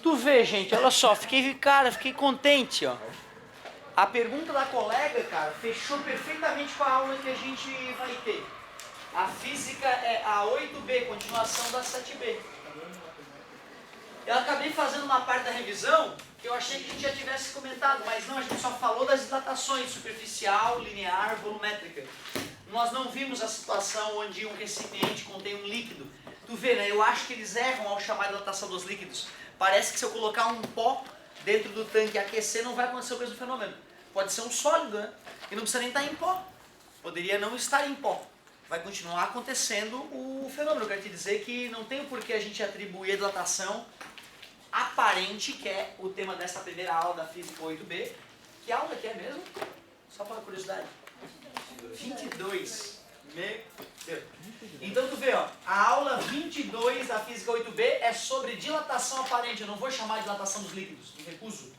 Tu vê, gente, olha só, fiquei contente, ó. A pergunta da colega, cara, fechou perfeitamente com a aula que a gente vai ter. A física é a 8B, continuação da 7B. Eu acabei fazendo uma parte da revisão que eu achei que a gente já tivesse comentado, mas não, a gente só falou das dilatações superficial, linear, volumétrica. Nós não vimos a situação onde um recipiente contém um líquido. Tu vê, né? Eu acho que eles erram ao chamar de dilatação dos líquidos. Parece que se eu colocar um pó dentro do tanque e aquecer, não vai acontecer o mesmo fenômeno. Pode ser um sólido, né? E não precisa nem estar em pó. Poderia não estar em pó. Vai continuar acontecendo o fenômeno. Eu quero te dizer que não tem por que a gente atribuir a dilatação aparente, que é o tema desta primeira aula da Física 8B. Que aula que é mesmo? Só para curiosidade. 22. Meu Deus. Então tu vê, ó, a aula 22 da Física 8B é sobre dilatação aparente. Eu não vou chamar de dilatação dos líquidos, me recuso.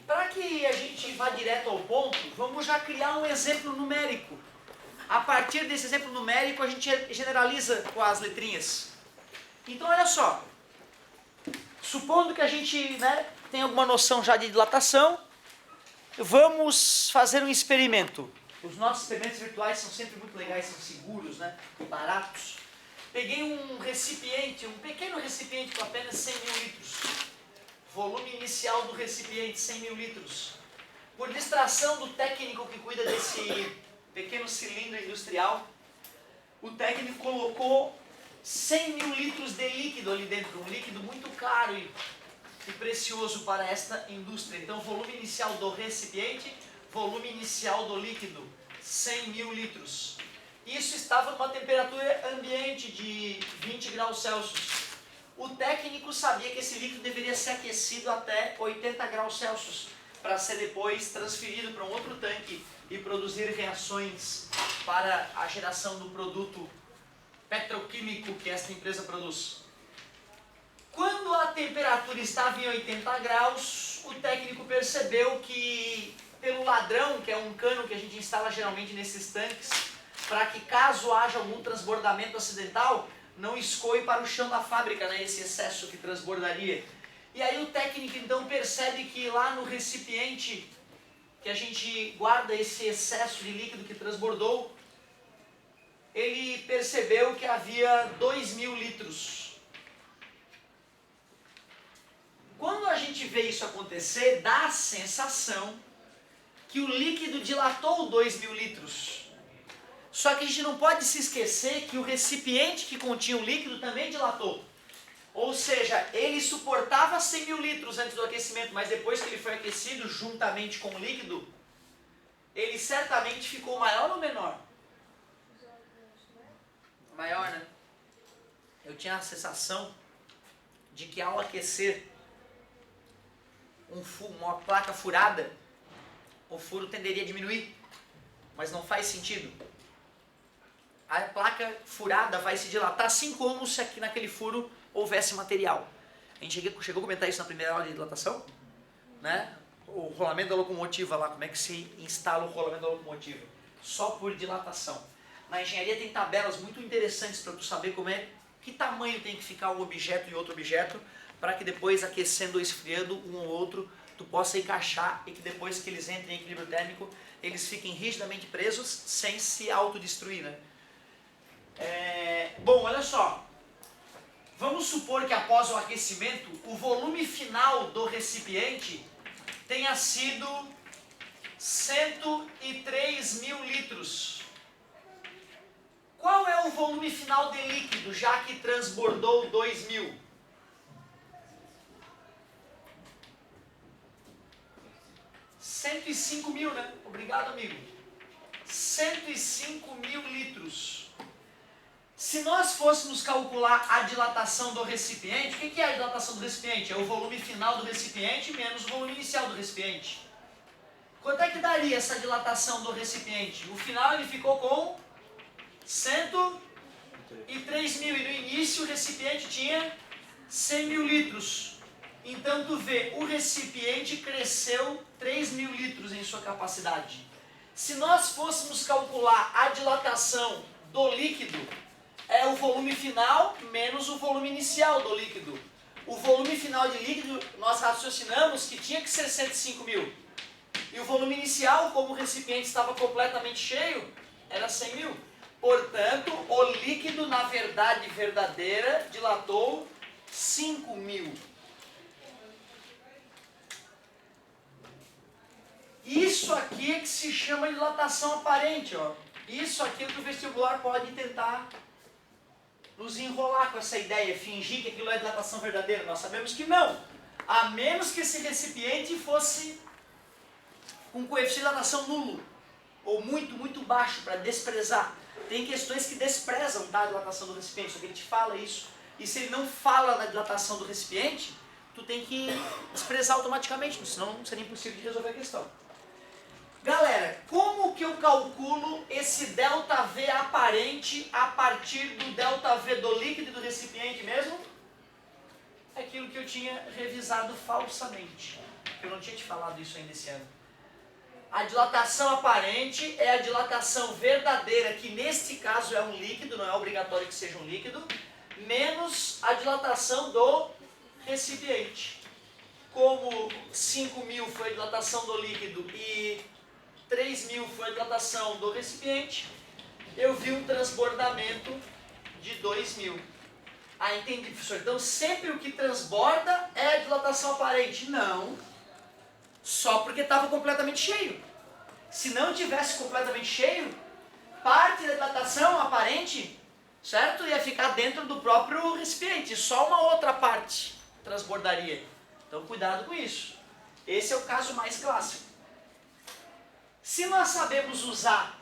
Para que a gente vá direto ao ponto, vamos já criar um exemplo numérico. A partir desse exemplo numérico, a gente generaliza com as letrinhas. Então, olha só. Supondo que a gente, né, tem alguma noção já de dilatação, vamos fazer um experimento. Os nossos experimentos virtuais são sempre muito legais, são seguros, né, e baratos. Peguei um recipiente, um pequeno recipiente com apenas 100 mil litros. Volume inicial do recipiente, 100 mil litros. Por distração do técnico que cuida desse pequeno cilindro industrial, o técnico colocou 100 mil litros de líquido ali dentro, um líquido muito caro e precioso para esta indústria. Então, volume inicial do recipiente, volume inicial do líquido, 100 mil litros. Isso estava numa temperatura ambiente de 20 graus Celsius. O técnico sabia que esse líquido deveria ser aquecido até 80 graus Celsius, para ser depois transferido para um outro tanque e produzir reações para a geração do produto petroquímico que esta empresa produz. Quando a temperatura estava em 80 graus, o técnico percebeu que pelo ladrão, que é um cano que a gente instala geralmente nesses tanques, para que caso haja algum transbordamento acidental, não escoe para o chão da fábrica, né, esse excesso que transbordaria. E aí o técnico então percebe que lá no recipiente que a gente guarda esse excesso de líquido que transbordou, ele percebeu que havia 2.000 litros. Quando a gente vê isso acontecer, dá a sensação que o líquido dilatou 2.000 litros. Só que a gente não pode se esquecer que o recipiente que continha o líquido também dilatou. Ou seja, ele suportava 100 mil litros antes do aquecimento, mas depois que ele foi aquecido juntamente com o líquido, ele certamente ficou maior ou menor? Maior, né? Eu tinha a sensação de que ao aquecer uma placa furada, o furo tenderia a diminuir, mas não faz sentido. A placa furada vai se dilatar assim como se aqui naquele furo houvesse material. A gente chegou a comentar isso na primeira aula de dilatação, né? O rolamento da locomotiva lá, como é que se instala o rolamento da locomotiva? Só por dilatação. Na engenharia tem tabelas muito interessantes para tu saber que tamanho tem que ficar um objeto e outro objeto, para que depois, aquecendo ou esfriando um ou outro, tu possa encaixar e que depois que eles entrem em equilíbrio térmico, eles fiquem rigidamente presos sem se autodestruir, né? Bom, olha só. Vamos supor que após o aquecimento, o volume final do recipiente tenha sido 103 mil litros. Qual é o volume final de líquido, já que transbordou 2.000? $105.000, né? Obrigado, amigo. 105 mil litros. Se nós fôssemos calcular a dilatação do recipiente, o que é a dilatação do recipiente? É o volume final do recipiente menos o volume inicial do recipiente. Quanto é que daria essa dilatação do recipiente? No final ele ficou com 103 mil, e no início o recipiente tinha 100 mil litros. Então tu vê, o recipiente cresceu 3.000 litros em sua capacidade. Se nós fôssemos calcular a dilatação do líquido é o volume final menos o volume inicial do líquido. O volume final de líquido, nós raciocinamos que tinha que ser 105 mil. E o volume inicial, como o recipiente estava completamente cheio, era 100 mil. Portanto, o líquido, na verdade verdadeira, dilatou 5 mil. Isso aqui é que se chama dilatação aparente, ó. Isso aqui é que o vestibular pode tentar nos enrolar com essa ideia, fingir que aquilo é dilatação verdadeira. Nós sabemos que não. A menos que esse recipiente fosse com coeficiente de dilatação nulo, ou muito, muito baixo, para desprezar. Tem questões que desprezam a dilatação do recipiente, só que ele te fala isso. E se ele não fala na dilatação do recipiente, tu tem que desprezar automaticamente, senão seria impossível de resolver a questão. Galera, como que eu calculo esse ΔV aparente a partir do ΔV do líquido e do recipiente mesmo? É aquilo que eu tinha revisado falsamente. Eu não tinha te falado isso ainda esse ano. A dilatação aparente é a dilatação verdadeira, que neste caso é um líquido, não é obrigatório que seja um líquido, menos a dilatação do recipiente. Como 5 mil foi a dilatação do líquido e 3 mil foi a dilatação do recipiente, eu vi um transbordamento de 2 mil. Ah, entendi, professor. Então sempre o que transborda é a dilatação aparente. Não. Só porque estava completamente cheio. Se não tivesse completamente cheio, parte da dilatação aparente, certo? Ia ficar dentro do próprio recipiente. Só uma outra parte transbordaria. Então cuidado com isso. Esse é o caso mais clássico. Se nós sabemos usar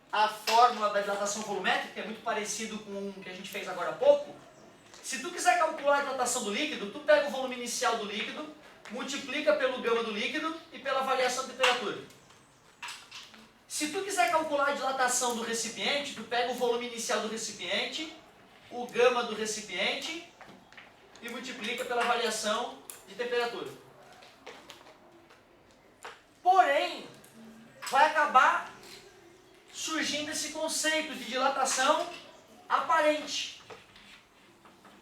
a fórmula da dilatação volumétrica, que é muito parecido com o que a gente fez agora há pouco, se tu quiser calcular a dilatação do líquido, tu pega o volume inicial do líquido, multiplica pelo gama do líquido e pela variação de temperatura. Se tu quiser calcular a dilatação do recipiente, tu pega o volume inicial do recipiente, o gama do recipiente e multiplica pela variação de temperatura. Porém, vai acabar surgindo esse conceito de dilatação aparente.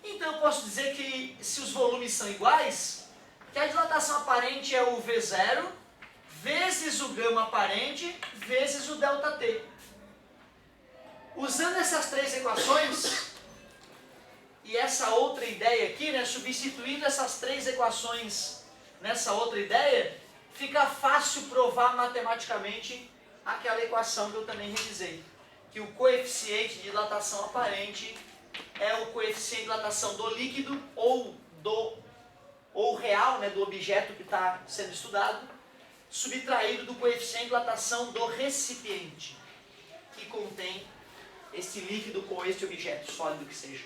Então eu posso dizer que se os volumes são iguais, que a dilatação aparente é o V0 vezes o gama aparente vezes o ΔT. Usando essas três equações e essa outra ideia aqui, né, substituindo essas três equações nessa outra ideia, fica fácil provar matematicamente aquela equação que eu também revisei, que o coeficiente de dilatação aparente é o coeficiente de dilatação do líquido ou real, né, do objeto que está sendo estudado, subtraído do coeficiente de dilatação do recipiente, que contém esse líquido com este objeto, sólido que seja.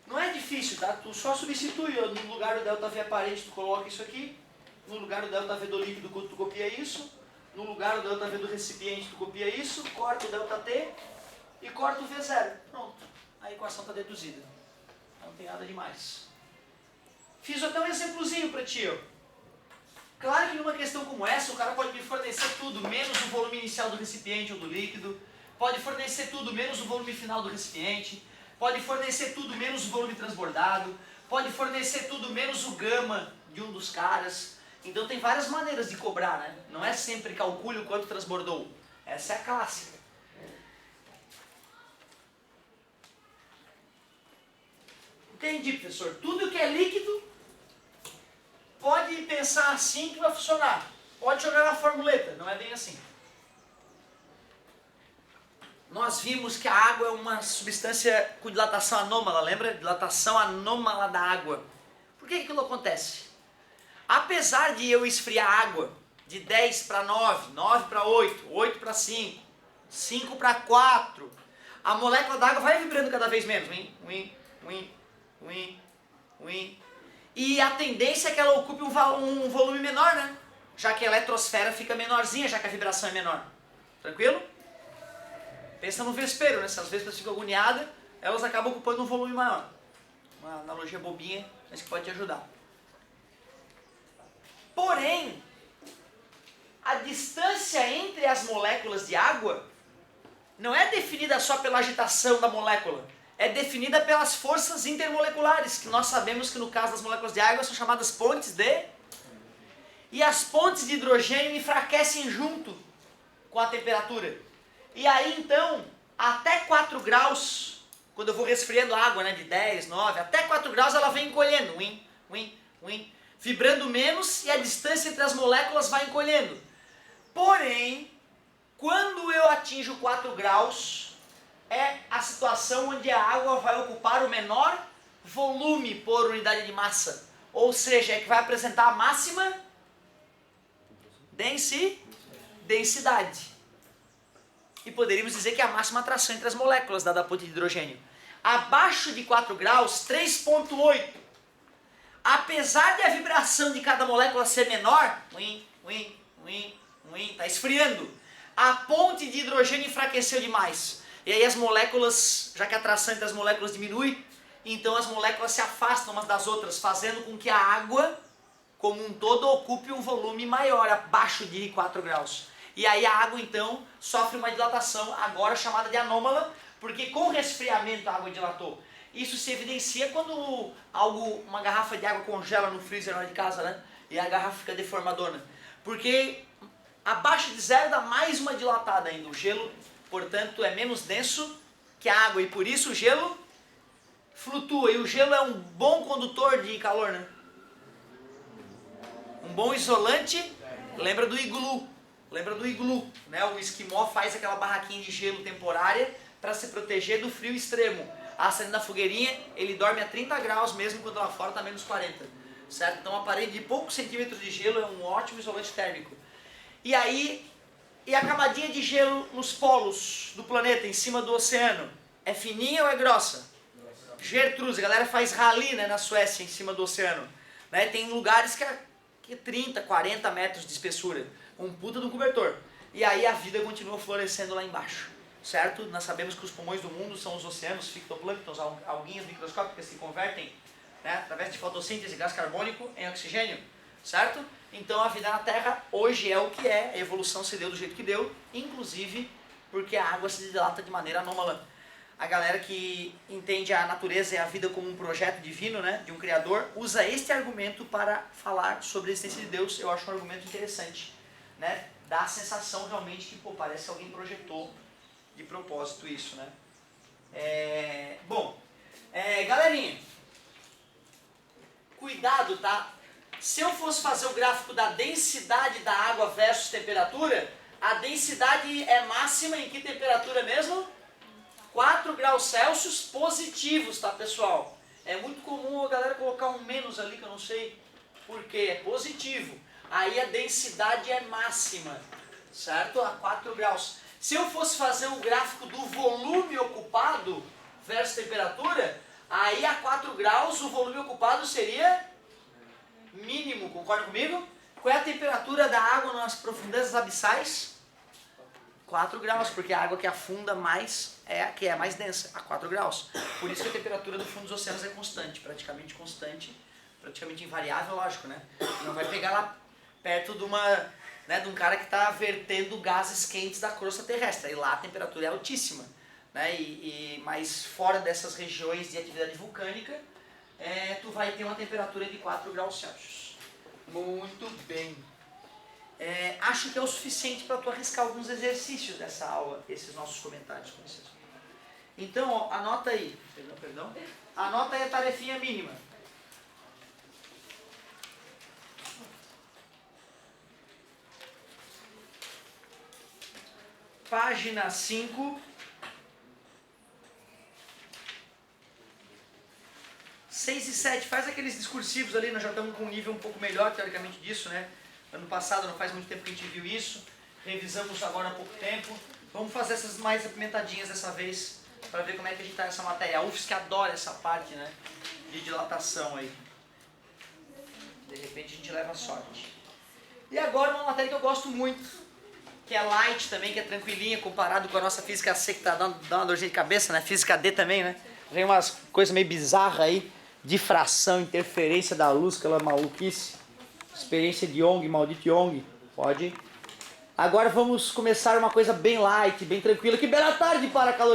Não é difícil, tá? Tu só substitui, no lugar do ΔV aparente tu coloca isso aqui, no lugar do ΔV do líquido tu copia isso, no lugar do ΔV do recipiente tu copia isso, corta o ΔT e corta o V0. Pronto, a equação está deduzida. Não tem nada demais. Fiz até um exemplozinho para ti, ó. Claro que numa questão como essa, o cara pode me fornecer tudo, menos o volume inicial do recipiente ou do líquido, pode fornecer tudo, menos o volume final do recipiente, pode fornecer tudo, menos o volume transbordado, pode fornecer tudo, menos o gama de um dos caras. Então tem várias maneiras de cobrar, né? Não é sempre calcule o quanto transbordou. Essa é a clássica. Entendi, professor. Tudo que é líquido pode pensar assim que vai funcionar. Pode jogar na formuleta, não é bem assim. Nós vimos que a água é uma substância com dilatação anômala, lembra? Dilatação anômala da água. Por que aquilo acontece? Apesar de eu esfriar a água de 10 para 9, 9 para 8, 8 para 5, 5 para 4, a molécula d'água vai vibrando cada vez menos. E a tendência é que ela ocupe um volume menor, né? Já que a eletrosfera fica menorzinha, já que a vibração é menor. Tranquilo? Pensa no vespeiro, né? Se as vespas ficam agoniadas, elas acabam ocupando um volume maior. Uma analogia bobinha, mas que pode te ajudar. Porém, a distância entre as moléculas de água não é definida só pela agitação da molécula, é definida pelas forças intermoleculares, que nós sabemos que no caso das moléculas de água são chamadas pontes de... E as pontes de hidrogênio enfraquecem junto com a temperatura. E aí então, até 4 graus, quando eu vou resfriando a água, né, de 10, 9, até 4 graus ela vem encolhendo, vibrando menos e a distância entre as moléculas vai encolhendo. Porém, quando eu atinjo 4 graus, é a situação onde a água vai ocupar o menor volume por unidade de massa. Ou seja, é que vai apresentar a máxima densidade. E poderíamos dizer que é a máxima atração entre as moléculas, dada a ponte de hidrogênio. Abaixo de 4 graus, 3,8. Apesar de a vibração de cada molécula ser menor, está esfriando. A ponte de hidrogênio enfraqueceu demais. E aí as moléculas, já que a atração entre as moléculas diminui, então as moléculas se afastam umas das outras, fazendo com que a água, como um todo, ocupe um volume maior, abaixo de 4 graus. E aí a água, então, sofre uma dilatação, agora chamada de anômala, porque com o resfriamento a água dilatou. Isso se evidencia quando uma garrafa de água congela no freezer na hora de casa, né? E a garrafa fica deformadona. Porque abaixo de zero dá mais uma dilatada ainda. O gelo, portanto, é menos denso que a água e por isso o gelo flutua. E o gelo é um bom condutor de calor, né? Um bom isolante, lembra do iglu. Né? O esquimó faz aquela barraquinha de gelo temporária para se proteger do frio extremo. Acende na fogueirinha, ele dorme a 30 graus mesmo quando lá fora está menos 40. Certo? Então uma parede de poucos centímetros de gelo é um ótimo isolante térmico. E a camadinha de gelo nos polos do planeta, em cima do oceano, é fininha ou é grossa? Gertrude, a galera faz rally, né, na Suécia, em cima do oceano. Né? Tem lugares que é 30, 40 metros de espessura. Um puta do cobertor. E aí a vida continua florescendo lá embaixo. Certo? Nós sabemos que os pulmões do mundo são os oceanos, fitoplânctons, alguinhas microscópicas que se convertem, né, através de fotossíntese gás carbônico em oxigênio. Certo? Então a vida na Terra hoje é o que é, a evolução se deu do jeito que deu, inclusive porque a água se dilata de maneira anômala. A galera que entende a natureza e a vida como um projeto divino, né, de um criador, usa este argumento para falar sobre a existência de Deus. Eu acho um argumento interessante, né? Dá a sensação realmente que, pô, parece que alguém projetou de propósito isso, né? Galerinha, cuidado, tá? Se eu fosse fazer o gráfico da densidade da água versus temperatura, a densidade é máxima em que temperatura mesmo? 4 graus Celsius positivos, tá, pessoal? É muito comum a galera colocar um menos ali, que eu não sei porquê, é positivo. Aí a densidade é máxima, certo? A 4 graus. Se eu fosse fazer o gráfico do volume ocupado versus temperatura, aí a 4 graus o volume ocupado seria mínimo, concorda comigo? Qual é a temperatura da água nas profundezas abissais? 4 graus, porque a água que afunda mais é a que é mais densa, a 4 graus. Por isso que a temperatura do fundo dos oceanos é constante, praticamente invariável, lógico, né? Não vai pegar lá perto de um cara que está vertendo gases quentes da crosta terrestre. Aí lá a temperatura é altíssima, né? Mas fora dessas regiões de atividade vulcânica, tu vai ter uma temperatura de 4 graus Celsius. Muito bem. Acho que é o suficiente para tu arriscar alguns exercícios dessa aula, esses nossos comentários. Com licença. Então, ó, anota aí. Perdão. Anota aí a tarefinha mínima. Página 5. 6 e 7, faz aqueles discursivos ali, nós já estamos com um nível um pouco melhor, teoricamente, disso, né? Ano passado, não faz muito tempo que a gente viu isso, revisamos agora há pouco tempo. Vamos fazer essas mais apimentadinhas dessa vez, para ver como é que a gente está nessa matéria. A UFSC adora essa parte, né, de dilatação aí. De repente a gente leva sorte. E agora uma matéria que eu gosto muito, que é light também, que é tranquilinha, comparado com a nossa física C, que está dando uma dorzinha de cabeça, né? Física D também, né? Vem umas coisas meio bizarras aí, difração, interferência da luz, aquela maluquice. Experiência de Young, maldito Young. Pode Agora vamos começar uma coisa bem light, bem tranquila. Que bela tarde para calorimetria.